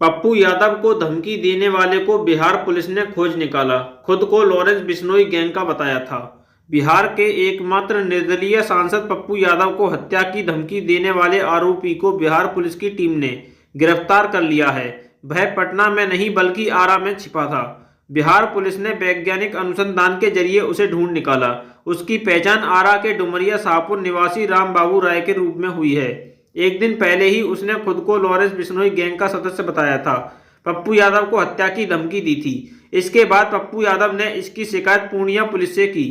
पप्पू यादव को धमकी देने वाले को बिहार पुलिस ने खोज निकाला। खुद को लॉरेंस बिश्नोई गैंग का बताया था। बिहार के एकमात्र निर्दलीय सांसद पप्पू यादव को हत्या की धमकी देने वाले आरोपी को बिहार पुलिस की टीम ने गिरफ्तार कर लिया है। वह पटना में नहीं बल्कि आरा में छिपा था। बिहार पुलिस ने वैज्ञानिक अनुसंधान के जरिए उसे ढूंढ निकाला। उसकी पहचान आरा के डुमरिया शाहपुर निवासी राम बाबू राय के रूप में हुई है। एक दिन पहले ही उसने खुद को लॉरेंस बिश्नोई गैंग का सदस्य बताया था। पप्पू यादव को हत्या की धमकी दी थी। इसके बाद पप्पू यादव ने इसकी शिकायत पूर्णिया पुलिस से की।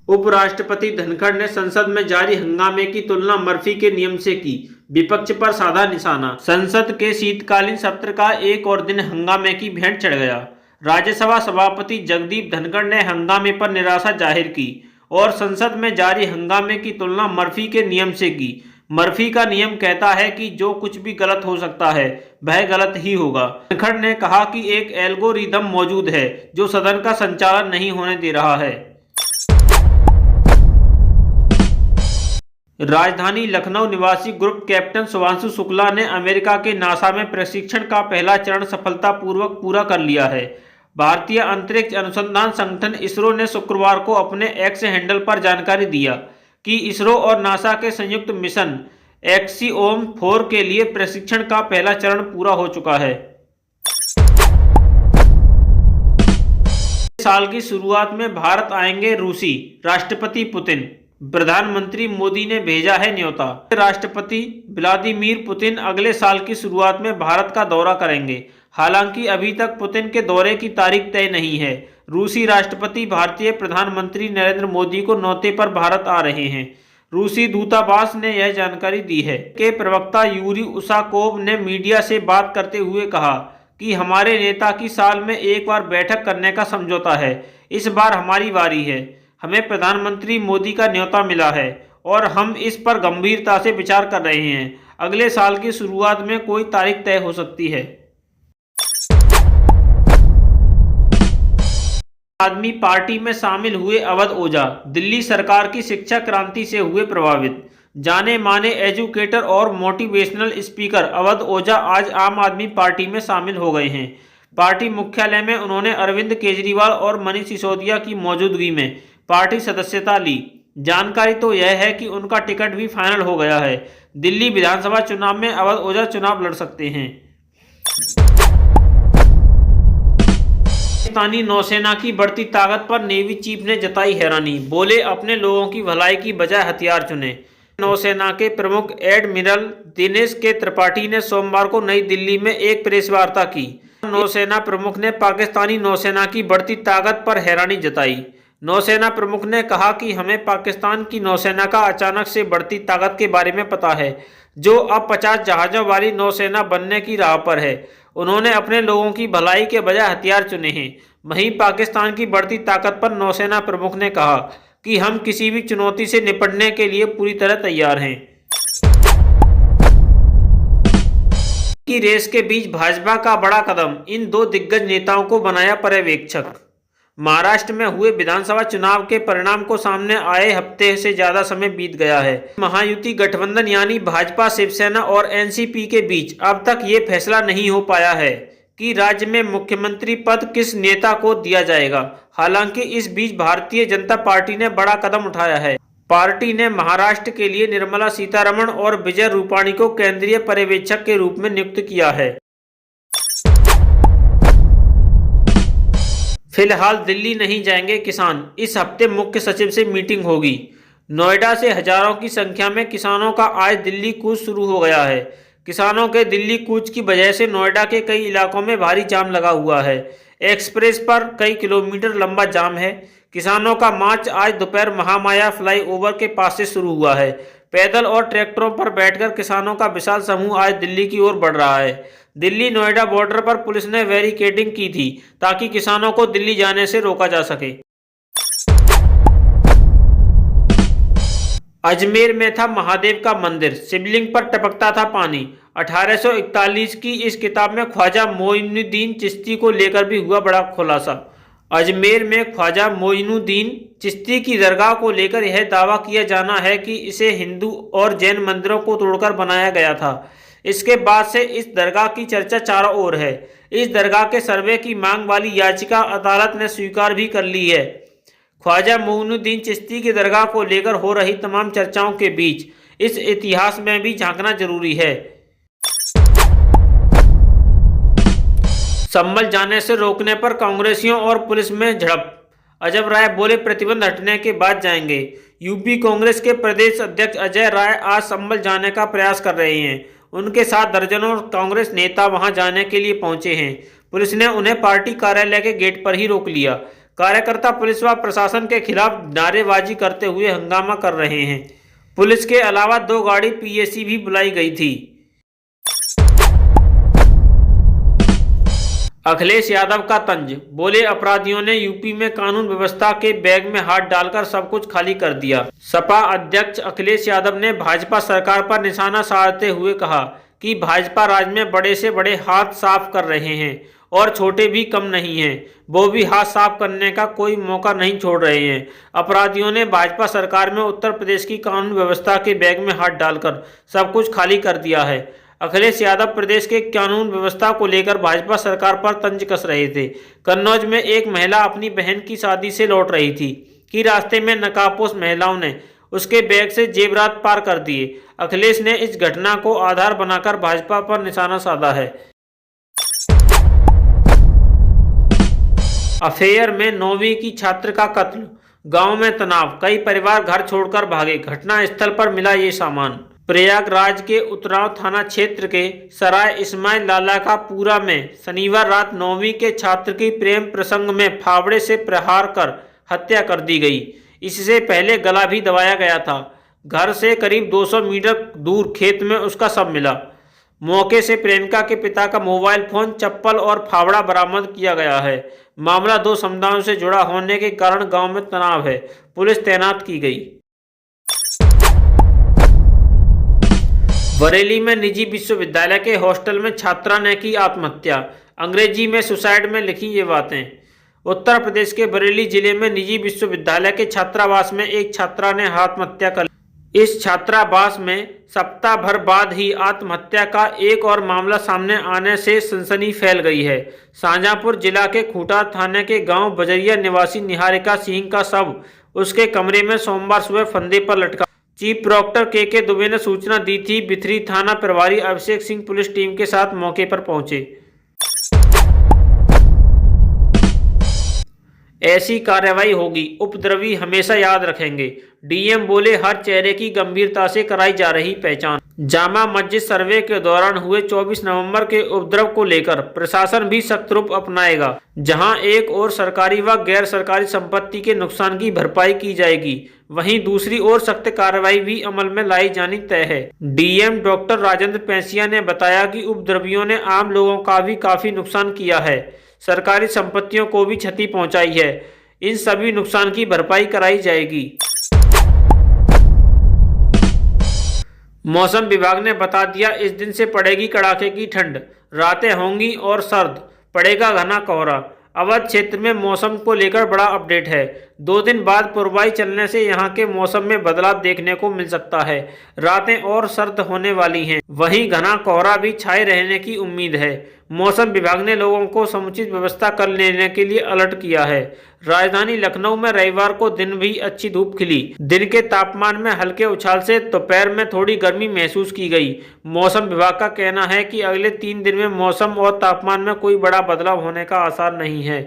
उपराष्ट्रपति धनखड़ ने संसद में जारी हंगामे की तुलना मर्फी के नियम से की। विपक्ष पर साधा निशाना। संसद के शीतकालीन सत्र का एक और दिन हंगामे की भेंट चढ़ गया। राज्यसभा सभापति जगदीप धनखड़ ने हंगामे पर निराशा जाहिर की और संसद में जारी हंगामे की तुलना मर्फी के नियम से की। मर्फी का नियम कहता है कि जो कुछ भी गलत हो सकता है वह गलत ही होगा। धनखड़ ने कहा कि एक एल्गोरिदम मौजूद है जो सदन का संचालन नहीं होने दे रहा है। राजधानी लखनऊ निवासी ग्रुप कैप्टन शुभांशु शुक्ला ने अमेरिका के नासा में प्रशिक्षण का पहला चरण सफलतापूर्वक पूरा कर लिया है। भारतीय अंतरिक्ष अनुसंधान संगठन इसरो ने शुक्रवार को अपने एक्स हैंडल पर जानकारी दिया कि इसरो और नासा के संयुक्त मिशन एक्सियोम 4 के लिए प्रशिक्षण का पहला चरण पूरा हो चुका है। साल की शुरुआत में भारत आएंगे रूसी राष्ट्रपति पुतिन। प्रधानमंत्री मोदी ने भेजा है न्योता। राष्ट्रपति व्लादिमीर पुतिन अगले साल की शुरुआत में भारत का दौरा करेंगे। हालांकि अभी तक पुतिन के दौरे की तारीख तय नहीं है। रूसी राष्ट्रपति भारतीय प्रधानमंत्री नरेंद्र मोदी को न्योते पर भारत आ रहे हैं। रूसी दूतावास ने यह जानकारी दी है। के प्रवक्ता यूरी उसाकोव ने मीडिया से बात करते हुए कहा कि हमारे नेता की साल में एक बार बैठक करने का समझौता है। इस बार हमारी बारी है। हमें प्रधानमंत्री मोदी का न्योता मिला है और हम इस पर गंभीरता से विचार कर रहे हैं। अगले साल की शुरुआत में कोई तारीख तय हो सकती है। आदमी पार्टी में शामिल हुए अवध ओझा दिल्ली सरकार की शिक्षा क्रांति से हुए प्रभावित। जाने माने एजुकेटर और मोटिवेशनल स्पीकर अवध ओझा आज आम आदमी पार्टी में शामिल हो गए हैं। पार्टी मुख्यालय में उन्होंने अरविंद केजरीवाल और मनीष सिसोदिया की मौजूदगी में पार्टी सदस्यता ली। जानकारी तो यह है कि उनका टिकट भी फाइनल हो गया है। दिल्ली विधानसभा चुनाव में अवध ओझा चुनाव लड़ सकते हैं। पाकिस्तानी नौसेना की बढ़ती ताकत पर नेवी चीफ ने जताई हैरानी। बोले अपने लोगों की भलाई की बजाय हथियार चुने। नौसेना के प्रमुख एडमिरल दिनेश के त्रिपाठी ने सोमवार को नई दिल्ली में एक प्रेस वार्ता की। नौसेना प्रमुख ने पाकिस्तानी नौसेना की बढ़ती ताकत पर हैरानी जताई। नौसेना प्रमुख ने कहा कि हमें पाकिस्तान की नौसेना का अचानक से बढ़ती ताकत के बारे में पता है, जो अब 50 जहाज़ों वाली नौसेना बनने की राह पर है। उन्होंने अपने लोगों की भलाई के बजाय हथियार चुने हैं। वहीं पाकिस्तान की बढ़ती ताकत पर नौसेना प्रमुख ने कहा कि हम किसी भी चुनौती से निपटने के लिए पूरी तरह तैयार हैं। की रेस के बीच भाजपा का बड़ा कदम, इन दो दिग्गज नेताओं को बनाया पर्यवेक्षक। महाराष्ट्र में हुए विधानसभा चुनाव के परिणाम को सामने आए हफ्ते से ज्यादा समय बीत गया है। महायुति गठबंधन यानी भाजपा, शिवसेना और एनसीपी के बीच अब तक ये फैसला नहीं हो पाया है कि राज्य में मुख्यमंत्री पद किस नेता को दिया जाएगा। हालांकि इस बीच भारतीय जनता पार्टी ने बड़ा कदम उठाया है। पार्टी ने महाराष्ट्र के लिए निर्मला सीतारमण और विजय रूपाणी को केंद्रीय पर्यवेक्षक के रूप में नियुक्त किया है। फिलहाल दिल्ली नहीं जाएंगे किसान। इस हफ्ते मुख्य सचिव से मीटिंग होगी। नोएडा से हजारों की संख्या में किसानों का आज दिल्ली कूच शुरू हो गया है। किसानों के दिल्ली कूच की वजह से नोएडा के कई इलाकों में भारी जाम लगा हुआ है। एक्सप्रेस पर कई किलोमीटर लंबा जाम है। किसानों का मार्च आज दोपहर महामाया फ्लाईओवर के पास से शुरू हुआ है। पैदल और ट्रैक्टरों पर बैठकर किसानों का विशाल समूह आज दिल्ली की ओर बढ़ रहा है। दिल्ली नोएडा बॉर्डर पर पुलिस ने बैरिकेडिंग की थी ताकि किसानों को दिल्ली जाने से रोका जा सके। अजमेर में था महादेव का मंदिर, शिवलिंग पर टपकता था पानी। 1841 की इस किताब में ख्वाजा मोइनुद्दीन चिश्ती को लेकर भी हुआ बड़ा खुलासा। अजमेर में ख्वाजा मोइनुद्दीन चिश्ती की दरगाह को लेकर यह दावा किया जाना है कि इसे हिंदू और जैन मंदिरों को तोड़कर बनाया गया था। इसके बाद से इस दरगाह की चर्चा चारों ओर है। इस दरगाह के सर्वे की मांग वाली याचिका अदालत ने स्वीकार भी कर ली है। ख्वाजा मोइनुद्दीन चिश्ती की दरगाह को लेकर हो रही तमाम चर्चाओं के बीच इस इतिहास में भी झांकना जरूरी है। संभल जाने से रोकने पर कांग्रेसियों और पुलिस में झड़प। अजब राय बोले, प्रतिबंध हटने के बाद जाएंगे। यूपी कांग्रेस के प्रदेश अध्यक्ष अजय राय आज संभल जाने का प्रयास कर रहे हैं। उनके साथ दर्जनों कांग्रेस नेता वहां जाने के लिए पहुंचे हैं। पुलिस ने उन्हें पार्टी कार्यालय के गेट पर ही रोक लिया। कार्यकर्ता पुलिस व प्रशासन के खिलाफ नारेबाजी करते हुए हंगामा कर रहे हैं। पुलिस के अलावा 2 गाड़ी पीएसी भी बुलाई गई थी। अखिलेश यादव का तंज, बोले अपराधियों ने यूपी में कानून व्यवस्था के बैग में हाथ डालकर सब कुछ खाली कर दिया। सपा अध्यक्ष अखिलेश यादव ने भाजपा सरकार पर निशाना साधते हुए कहा कि भाजपा राज में बड़े से बड़े हाथ साफ कर रहे हैं और छोटे भी कम नहीं हैं। वो भी हाथ साफ करने का कोई मौका नहीं छोड़ रहे हैं। अपराधियों ने भाजपा सरकार में उत्तर प्रदेश की कानून व्यवस्था के बैग में हाथ डालकर सब कुछ खाली कर दिया है। अखिलेश यादव प्रदेश के कानून व्यवस्था को लेकर भाजपा सरकार पर तंज कस रहे थे। कन्नौज में एक महिला अपनी बहन की शादी से लौट रही थी कि रास्ते में नकाबपोश महिलाओं ने उसके बैग से जेवरात पार कर दिए। अखिलेश ने इस घटना को आधार बनाकर भाजपा पर निशाना साधा है। अफेयर में 9वीं की छात्र का कत्ल, गांव में तनाव, कई परिवार घर छोड़कर भागे। घटना स्थल पर मिला ये सामान। प्रयागराज के उतराव थाना क्षेत्र के सराय इस्माइल लाला का पूरा में शनिवार रात 9वीं के छात्र की प्रेम प्रसंग में फावड़े से प्रहार कर हत्या कर दी गई। इससे पहले गला भी दबाया गया था। घर से करीब 200 मीटर दूर खेत में उसका शव मिला। मौके से प्रियंका के पिता का मोबाइल फोन, चप्पल और फावड़ा बरामद किया गया है। मामला 2 समुदायों से जुड़ा होने के कारण गांव में तनाव है। पुलिस तैनात की गई। बरेली में निजी विश्वविद्यालय के हॉस्टल में छात्रा ने की आत्महत्या। अंग्रेजी में सुसाइड में लिखी ये बातें। उत्तर प्रदेश के बरेली जिले में निजी विश्वविद्यालय के छात्रावास में एक छात्रा ने आत्महत्या कर ली। इस छात्रावास में सप्ताह भर बाद ही आत्महत्या का एक और मामला सामने आने से सनसनी फैल गई है। शाहजहांपुर जिला के खूंटा थाने के गांव बजरिया निवासी निहारिका सिंह का शव उसके कमरे में सोमवार सुबह फंदे पर लटका। चीफ प्रॉक्टर के दुबे ने सूचना दी थी। बिथरी थाना प्रभारी अभिषेक सिंह पुलिस टीम के साथ मौके पर पहुंचे। ऐसी कार्रवाई होगी, उपद्रवी हमेशा याद रखेंगे। डीएम बोले, हर चेहरे की गंभीरता से कराई जा रही पहचान। जामा मस्जिद सर्वे के दौरान हुए 24 नवंबर के उपद्रव को लेकर प्रशासन भी सख्त रूप अपनाएगा। जहां एक ओर सरकारी व गैर सरकारी संपत्ति के नुकसान की भरपाई की जाएगी, वहीं दूसरी ओर सख्त कार्रवाई भी अमल में लाई जानी तय है। डीएम डॉक्टर राजेंद्र पैंसिया ने बताया कि उपद्रवियों ने आम लोगों का भी काफी नुकसान किया है। सरकारी संपत्तियों को भी क्षति पहुंचाई है। इन सभी नुकसान की भरपाई कराई जाएगी। मौसम विभाग ने बता दिया, इस दिन से पड़ेगी कड़ाके की ठंड, रातें होंगी और सर्द, पड़ेगा घना कोहरा। अवध क्षेत्र में मौसम को लेकर बड़ा अपडेट है। 2 दिन बाद पूर्वाई चलने से यहां के मौसम में बदलाव देखने को मिल सकता है। रातें और सर्द होने वाली हैं, वहीं घना कोहरा भी छाए रहने की उम्मीद है। मौसम विभाग ने लोगों को समुचित व्यवस्था कर लेने के लिए अलर्ट किया है। राजधानी लखनऊ में रविवार को दिन भी अच्छी धूप खिली। दिन के तापमान में हल्के उछाल से दोपहर में थोड़ी गर्मी महसूस की गई। मौसम विभाग का कहना है कि अगले 3 दिन में मौसम और तापमान में कोई बड़ा बदलाव होने का आसार नहीं है।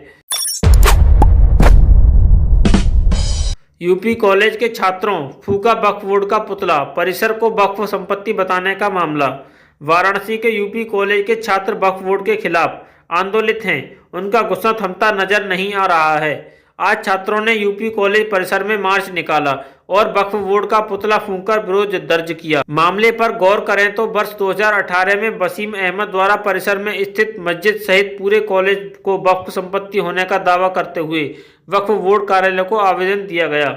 यूपी कॉलेज के छात्रों फूका वक्फ बोर्ड का पुतला, परिसर को वक्फ संपत्ति बताने का मामला। वाराणसी के यूपी कॉलेज के छात्र वक्फ बोर्ड के खिलाफ आंदोलित हैं। उनका गुस्सा थमता नजर नहीं आ रहा है। आज छात्रों ने यूपी कॉलेज परिसर में मार्च निकाला और वक्फ बोर्ड का पुतला फूंककर विरोध दर्ज किया। मामले पर गौर करें तो वर्ष 2018 में वसीम अहमद द्वारा परिसर में स्थित मस्जिद सहित पूरे कॉलेज को वक्फ संपत्ति होने का दावा करते हुए वक्फ बोर्ड कार्यालय को आवेदन दिया गया।